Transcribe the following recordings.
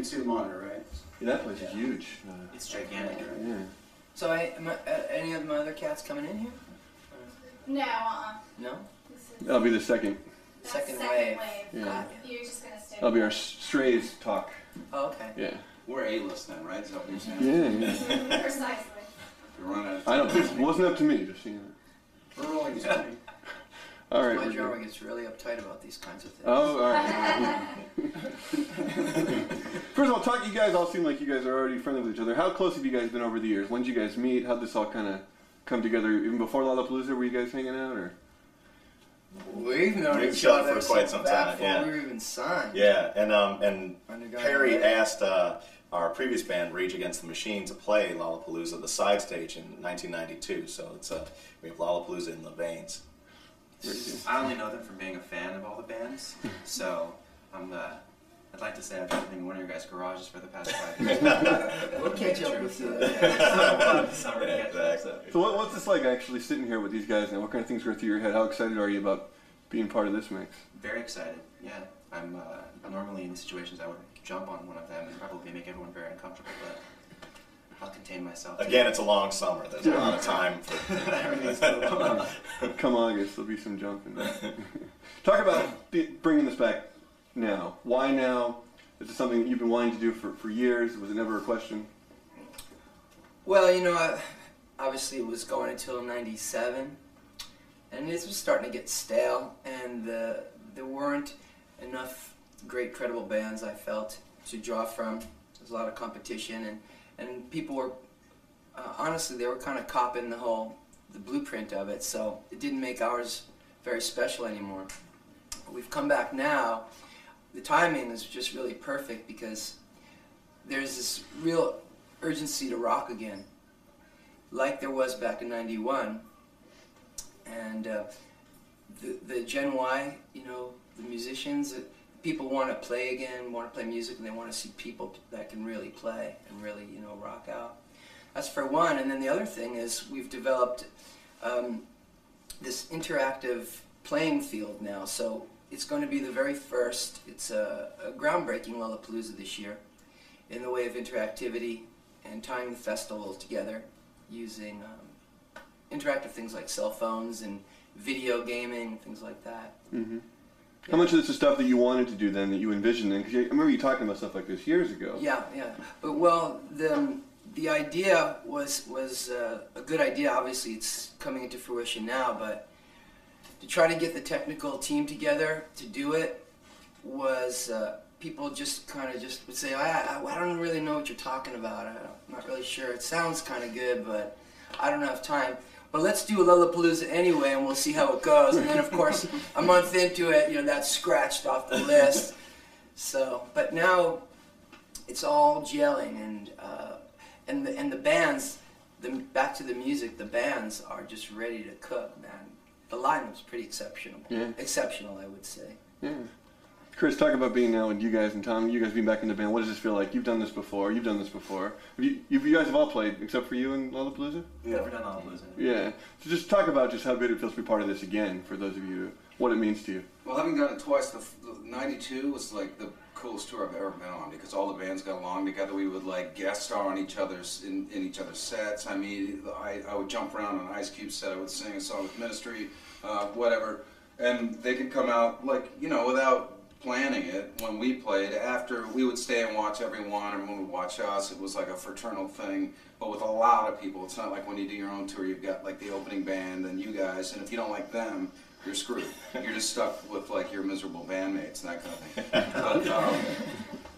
can see the monitor, right? Yeah, that place is huge. It's gigantic, right? Yeah. So, any of my other cats coming in here? No, No? That'll be the second. Second wave. Yeah. You're just going to stay. That'll be our strays talk. Oh, okay. Yeah. We're A-list then, right? Is that what you're saying? Yeah. Precisely. You're running out of I time. don't. It wasn't up to me. Just so you know. We're rolling steady. All right. My we're drummer good. gets really uptight about these kinds of things. Oh, all right. First of all, you guys all seem like you guys are already friendly with each other. How close have you guys been over the years? When did you guys meet? How'd this all kind of come together? Even before Lollapalooza, were you guys hanging out, or? We've known We've each known other for quite some time, before yeah. we were even signed. Yeah, and Perry Underground. asked our previous band, Rage Against the Machine, to play Lollapalooza, the side stage, in 1992. So it's we have Lollapalooza in the veins. I only know them from being a fan of all the bands, so I'd like to say I've been living in one of your guys' garages for the past 5 years. We'll catch up with you. Summer to catch up. So what's this like actually sitting here with these guys now? What kind of things go through your head? How excited are you about being part of this mix? Very excited, yeah. I'm normally in situations I would jump on one of them and probably make everyone very uncomfortable, but I'll contain myself. Again, it's a long summer. There's a lot of time for Come August, there'll be some jumping. Talk about bringing this back now. Why now? Is it something that you've been wanting to do for years? Was it never a question? Well, you know, obviously it was going until '97, and it was starting to get stale, and there weren't enough great, credible bands, I felt, to draw from. There's a lot of competition, and people were, honestly, they were kind of copying the blueprint of it, so it didn't make ours very special anymore. We've come back now. The timing is just really perfect because there's this real urgency to rock again, like there was back in '91. And the Gen Y, you know, the musicians, people want to play again, want to play music, and they want to see people that can really play and really, you know, rock out. That's for one. And then the other thing is we've developed this interactive playing field now. So it's going to be the very first, it's a groundbreaking Lollapalooza this year in the way of interactivity and tying the festivals together using interactive things like cell phones and video gaming, things like that. Mm-hmm. Yeah. How much of this is stuff that you wanted to do then, that you envisioned then? Because I remember you talking about stuff like this years ago. Yeah, yeah. But, well, the idea was a good idea. Obviously, it's coming into fruition now, but to try to get the technical team together to do it was, people just kind of just would say, I don't really know what you're talking about. I'm not really sure. It sounds kind of good, but I don't have time. But let's do a Lollapalooza anyway, and we'll see how it goes. And then, of course, a month into it, you know, that's scratched off the list. So, but now it's all gelling, and the bands, back to the music, the bands are just ready to cook, man. The lineup's pretty exceptional. Yeah. Exceptional, I would say. Yeah. Chris, talk about being now with you guys and Tom. You guys being back in the band. What does this feel like? You've done this before. You've done this before. You guys have all played, except for you and Lollapalooza? Yeah. Never done Lollapalooza. Yeah. So just talk about just how good it feels to be part of this again, for those of you, what it means to you. Well, having done it twice, the '92 was like the coolest tour I've ever been on because all the bands got along together. We would like guest star on each other's in each other's sets. I mean, I would jump around on Ice Cube set. I would sing a song with Ministry, whatever, and they could come out like, you know, without planning it. When we played, after we would stay and watch everyone, everyone would watch us. It was like a fraternal thing, but with a lot of people. It's not like when you do your own tour, you've got like the opening band and you guys, and if you don't like them, you're screwed. You're just stuck with like your miserable bandmates and that kind of thing. But,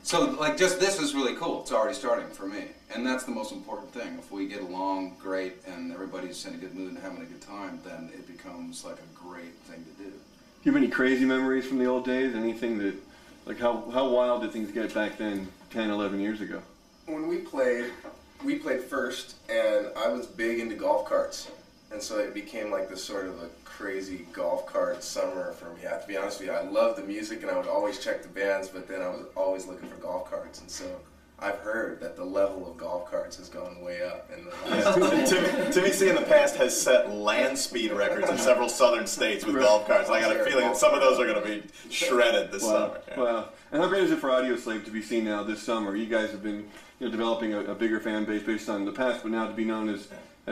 so like just this is really cool. It's already starting for me, and that's the most important thing. If we get along great and everybody's in a good mood and having a good time, then it becomes like a great thing to do. Do you have any crazy memories from the old days? Anything that, like how wild did things get back then, 10, 11 years ago? When we played first, and I was big into golf carts. And so it became like this sort of a crazy golf cart summer for me. I have to be honest with you, I loved the music and I would always check the bands, but then I was always looking for golf carts. And so I've heard that the level of golf carts has gone way up in the last Timmy in the past has set land speed records in several southern states with golf carts. I got a feeling that some of those are going to be shredded this summer. Yeah. Wow. And how great is it for Audioslave to be seen now this summer? You guys have been developing a bigger fan base based on the past, but now to be known as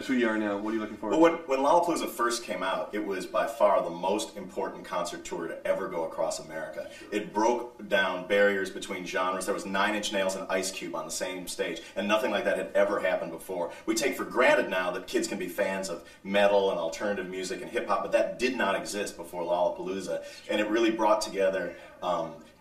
who you are now. What are you looking forward to? Well, when Lollapalooza first came out, it was by far the most important concert tour to ever go across America. It broke down barriers between genres. There was 9 Inch Nails and Ice Cube on the same stage, and nothing like that had ever happened before. We take for granted now that kids can be fans of metal and alternative music and hip-hop, but that did not exist before Lollapalooza, and it really brought together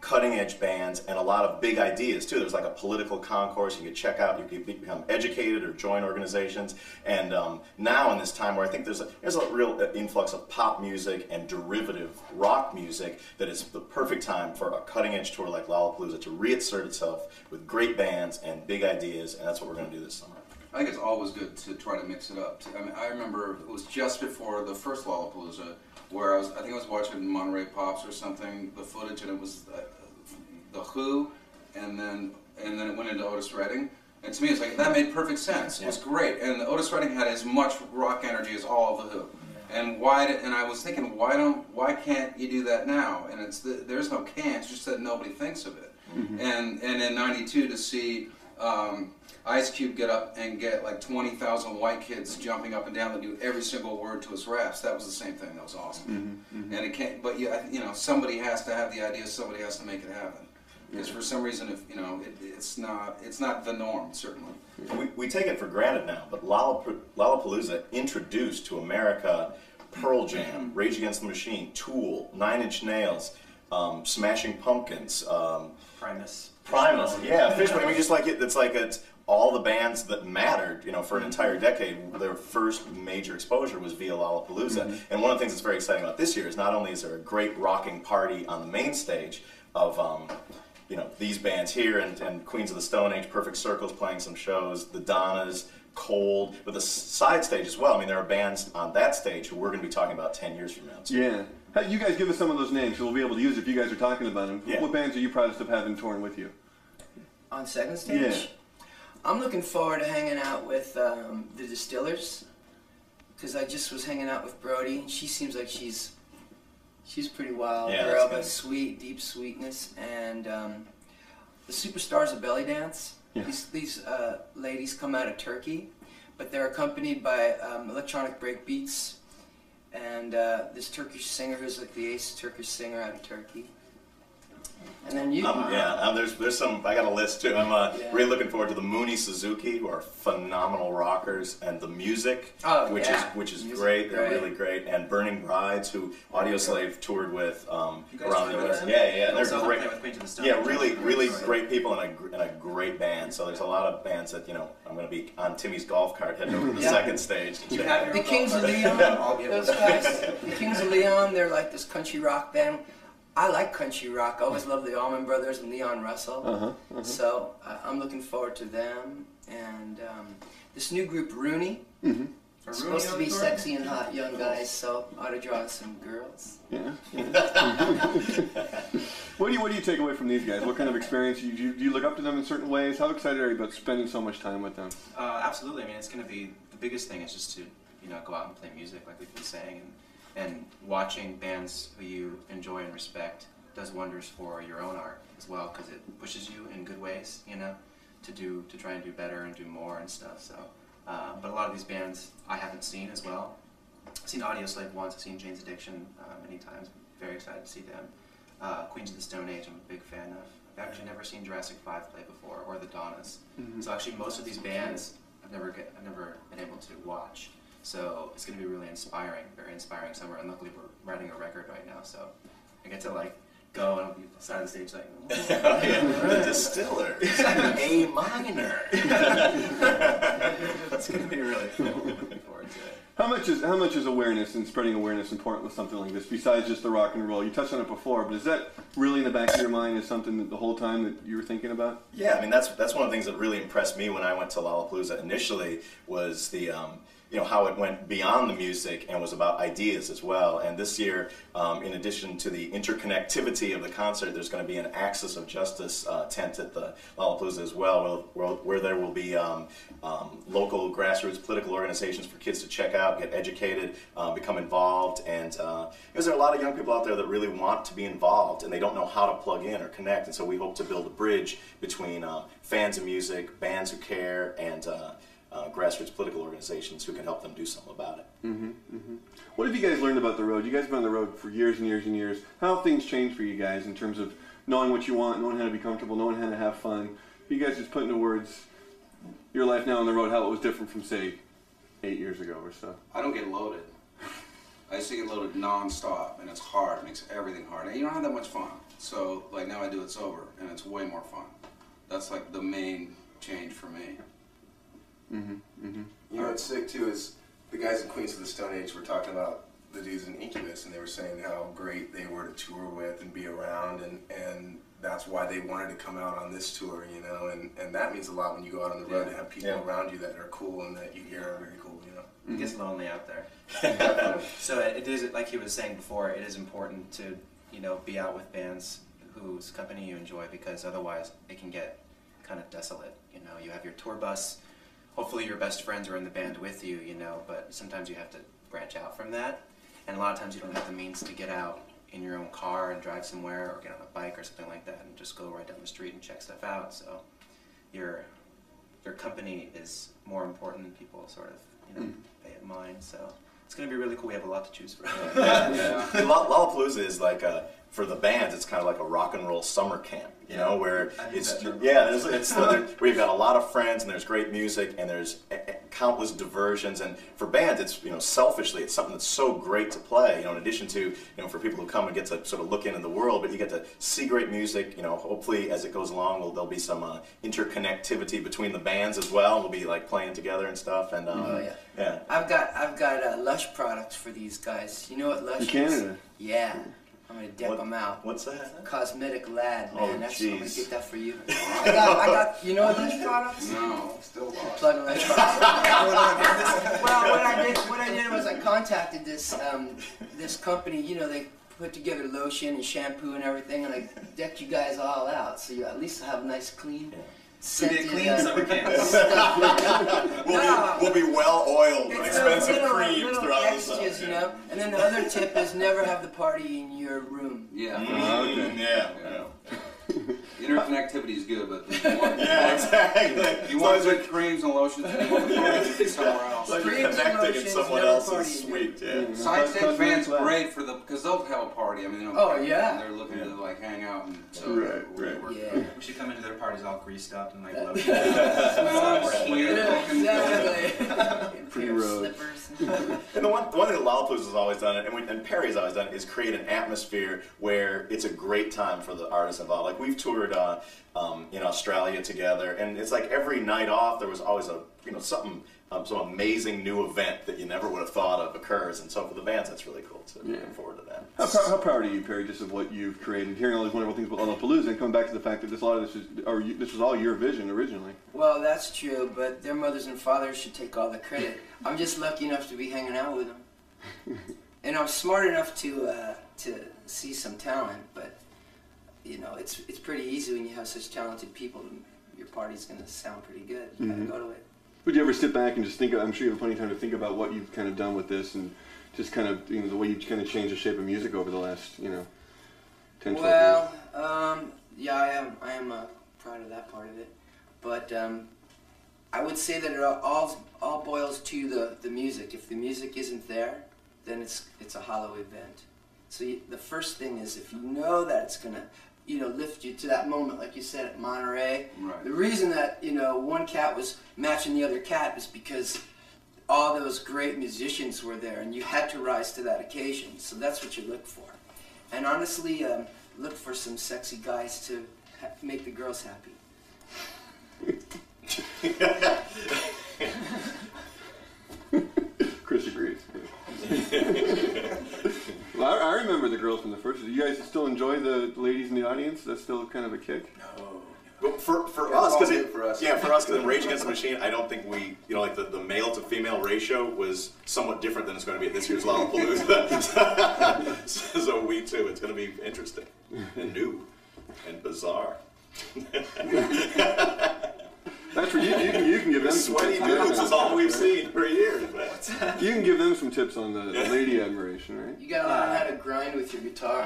cutting-edge bands and a lot of big ideas too. There's like a political concourse you could check out. You could become educated or join organizations. And now in this time where I think there's a real influx of pop music and derivative rock music, that it's the perfect time for a cutting-edge tour like Lollapalooza to reassert itself with great bands and big ideas, and that's what we're going to do this summer. I think it's always good to try to mix it up. I mean, I remember it was just before the first Lollapalooza where I think I was watching Monterey Pops or something, the footage, and it was the Who, and then it went into Otis Redding. And to me, it's like, that made perfect sense. It was great. And Otis Redding had as much rock energy as all of the Who. And I was thinking, why can't you do that now? And there's no can't, it's just that nobody thinks of it. And in '92 to see Ice Cube get up and get like 20,000 white kids jumping up and down and do every single word to his raps. That was the same thing. That was awesome. And it can't. But somebody has to have the idea. Somebody has to make it happen. Because for some reason, it's not the norm. Certainly. We take it for granted now, but Lollapalooza introduced to America Pearl Jam, Rage Against the Machine, Tool, 9 Inch Nails, Smashing Pumpkins, Primus. Yeah, Fishbone. I mean, just like it's all the bands that mattered, for an entire decade. Their first major exposure was via Lollapalooza. And one of the things that's very exciting about this year is not only is there a great rocking party on the main stage of these bands here and Queens of the Stone Age, Perfect Circles playing some shows, the Donnas, Cold, but the side stage as well. I mean, there are bands on that stage who we're going to be talking about 10 years from now. So. Yeah. Hey, you guys give us some of those names, so we'll be able to use it if you guys are talking about them. Yeah. What bands are you proudest of having touring with you? On second stage? Yeah. I'm looking forward to hanging out with the Distillers, because I just was hanging out with Brody, and she seems like she's pretty wild girl, but sweet, deep sweetness. And the Superstars of Belly Dance. Yeah. These ladies come out of Turkey, but they're accompanied by electronic break beats and this Turkish singer who's like the ace Turkish singer out of Turkey. And then you. There's some. I got a list too. I'm really looking forward to the Mooney Suzuki, who are phenomenal rockers, and the Music, which is great. They're really great. And Burning Brides, who Audioslave toured with around the West. Yeah, they're great. Yeah, really great people and a great band. So there's a lot of bands that I'm going to be on Timmy's golf cart heading over to the second stage. The Kings of Leon, those guys. The Kings of Leon, they're like this country rock band. I like country rock. I always loved the Allman Brothers and Leon Russell. So I'm looking forward to them. And this new group, Rooney. It's supposed to be sexy and hot young guys, so ought to draw some girls. Yeah. What do you take away from these guys? What kind of experience? Do you look up to them in certain ways? How excited are you about spending so much time with them? Absolutely. I mean, it's going to be the biggest thing is just to go out and play music, like we've been saying, and watching bands who you enjoy and respect does wonders for your own art as well, because it pushes you in good ways, to try and do better and do more and stuff. So, but a lot of these bands I haven't seen as well. I've seen Audioslave once. I've seen Jane's Addiction many times. Very excited to see them. Queens of the Stone Age, I'm a big fan of. I've actually never seen Jurassic 5 play before, or the Donnas. So actually, most of these bands I've never been able to watch. So it's going to be really inspiring, very inspiring summer. And luckily, we're writing a record right now, so I get to go and I'll be beside the stage the Distillers, A minor. It's going to be really cool. Looking forward to it. How much is awareness and spreading awareness important with something like this, besides just the rock and roll? You touched on it before, but is that really in the back of your mind as something that the whole time that you were thinking about? Yeah, I mean that's one of the things that really impressed me when I went to Lollapalooza initially was how it went beyond the music and was about ideas as well. And this year, in addition to the interconnectivity of the concert, there's going to be an Axis of Justice tent at the Lollapalooza as well, where there will be local grassroots political organizations for kids to check out, get educated, become involved. And because there are a lot of young people out there that really want to be involved and they don't know how to plug in or connect. And so we hope to build a bridge between fans of music, bands who care, and grassroots political organizations who can help them do something about it. What have you guys learned about the road? You guys have been on the road for years and years and years. How have things changed for you guys in terms of knowing what you want, knowing how to be comfortable, knowing how to have fun? You guys just put into words your life now on the road, how it was different from, say, 8 years ago or so. I don't get loaded. I used to get loaded non-stop, and it's hard. It makes everything hard. And you don't have that much fun. So, like, now I do it sober, and it's way more fun. That's, like, the main change for me. You know what's sick too is the guys in Queens of the Stone Age were talking about the dudes in Incubus, and they were saying how great they were to tour with and be around, and that's why they wanted to come out on this tour, and that means a lot when you go out on the road to have people around you that are cool and that you hear are very cool, It gets lonely out there. So it is, like he was saying before, it is important to, be out with bands whose company you enjoy, because otherwise it can get kind of desolate. You have your tour bus. Hopefully your best friends are in the band with you, but sometimes you have to branch out from that. And a lot of times you don't have the means to get out in your own car and drive somewhere or get on a bike or something like that and just go right down the street and check stuff out. So your company is more important than people sort of, pay in mind. So it's going to be really cool. We have a lot to choose from. Lollapalooza is like for the bands, it's kind of like a rock and roll summer camp, where we've got a lot of friends and there's great music and there's countless diversions, and for bands, it's selfishly, it's something that's so great to play. In addition to for people who come and get to sort of look into the world, but you get to see great music. Hopefully as it goes along, there'll be some interconnectivity between the bands as well. We'll be like playing together and stuff. And I've got Lush products for these guys. You know what Lush is? Canada. Yeah. I'm gonna deck them out. What's that? Cosmetic Lad, man. Oh, That's I'm gonna jeez. get that for you. I got. You know Lush products? No, still lost. Plug a Lush products. Well, what I did was I contacted this this company. They put together lotion and shampoo and everything, and I decked you guys all out, so you at least have a nice clean. Scented, clean summer camps. We'll be well oiled with It's expensive creams little throughout the summer. extras, And then the other tip is never have the party in your room. Yeah. Interconnectivity is good, but Exactly. you want good creams and lotions, and you want the party somewhere else. Like Creams and connecting in lotions, someone never else's party. suite. Yeah. Side fans great because they'll have a party. I mean, they're looking to like hang out, and so Right. work. Yeah. We should come into their parties all greased up and like loaded. Pretty rough. Slippers. And the one thing that Lollapalooza has always done, and Perry's always done, is create an atmosphere where it's a great time for the artists involved. Like we've toured in Australia together, and it's like every night off there was always something, some amazing new event that you never would have thought of occurs. And so for the bands, that's really cool too. Looking forward to that. How proud are you, Perry, just of what you've created, hearing all these wonderful things about Lollapalooza, and coming back to the fact that this was all your vision originally? Well, that's true, but their mothers and fathers should take all the credit. I'm just lucky enough to be hanging out with them, and I'm smart enough to see some talent. But it's pretty easy when you have such talented people. Your party's gonna sound pretty good. You gotta go to it. Would you ever sit back and just think? I'm sure you have plenty of time to think about what you've kind of done with this, and just kind of the way you kind of changed the shape of music over the last 10, 12 years. Well, yeah, I am proud of that part of it, but I would say that it all boils to the music. If the music isn't there, then it's a hollow event. So the first thing is, if you know that it's gonna lift you to that moment, like you said at Monterey. Right. The reason that one cat was matching the other cat is because all those great musicians were there, and you had to rise to that occasion. So that's what you look for. And honestly, look for some sexy guys to make the girls happy. Chris agrees. Well, I remember the girls from the first. Do you guys still enjoy the ladies in the audience? That's still kind of a kick? No. Well, for Yeah, us, it's all because new for us. yeah, for us, because in Rage Against the Machine, I don't think we, you know, like the male to female ratio was somewhat different than it's going to be at this year's Lollapalooza. So we too, it's going to be interesting and new and bizarre. That's where you can give them some Sweaty tips. dudes is all we've seen for years, man. You can give them some tips on the lady admiration, right? You gotta learn how to grind with your guitar.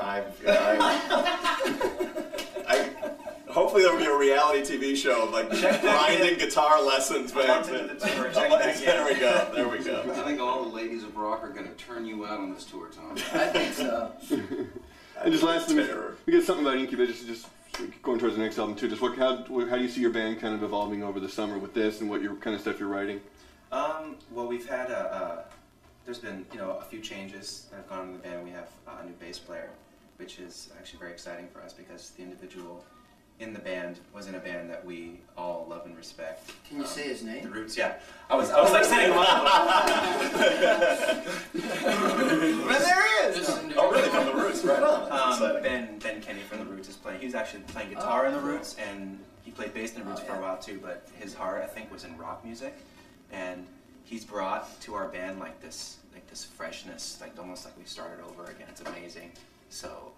Hopefully there'll be a reality TV show of like grinding guitar lessons, man. There we go. There we go. I think all the ladies of rock are going to turn you out on this tour, Tom. I think so. And just lastly, we get something about Incubus, just going towards the next album too. Just how do you see your band kind of evolving over the summer with this, and what your kind of stuff you're writing? Well, we've had there's been a few changes that have gone on in the band. We have a new bass player, which is actually very exciting for us because the individual in the band was in a band that we all love and respect. Can you say his name? The Roots, yeah. I was like setting him up. But there he is! Oh, really? From the Roots, right on. Ben Kenny from the Roots is playing. He was actually playing guitar in the Roots, and he played bass in the Roots for a while too. But his heart, I think, was in rock music, and he's brought to our band like this freshness, like almost like we started over again. It's amazing. So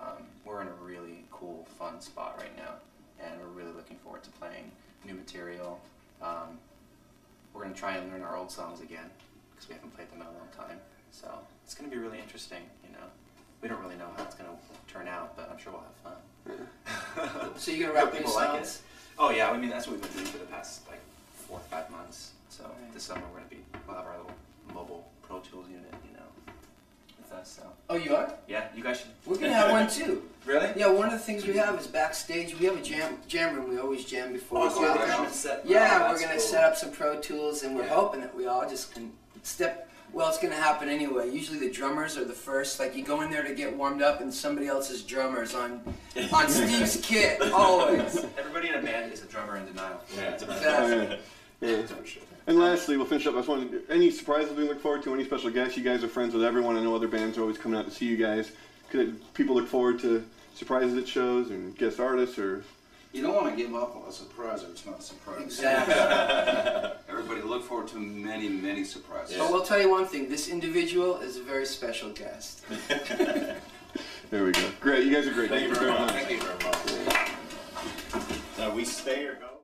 we're in a really cool, fun spot right now. And we're really looking forward to playing new material. We're going to try and learn our old songs again, because we haven't played them in a long time. So it's going to be really interesting, We don't really know how it's going to turn out, but I'm sure we'll have fun. So you're going to wrap people new like songs? it. Oh yeah, I mean that's what we've been doing for the past 4 or 5 months. So this summer we'll have our little mobile Pro Tools unit, with us. So. Oh, you are? Yeah, you guys should. We're going to have one too. Really? Yeah, one of the things we have is backstage. We have a jam room. We always jam before. Oh, so we you're go. actually set- Yeah, oh, we're going to that's set up some Pro Tools, and we're hoping that we all just can step. Well, it's going to happen anyway. Usually the drummers are the first. Like you go in there to get warmed up, and somebody else's drummer's on Steve's kit always. Everybody in a band is a drummer in denial. Yeah. Exactly. Yeah. And lastly, we'll finish up. I just wanted any surprises we look forward to, any special guests? You guys are friends with everyone. I know other bands are always coming out to see you guys. Could people look forward to surprises at shows and guest artists, or? You don't want to give up on a surprise or it's not a surprise. Exactly. Everybody look forward to many, many surprises. But we'll tell you one thing. This individual is a very special guest. There we go. Great. You guys are great. Thank you very much. Thank you very much. Now we stay or go?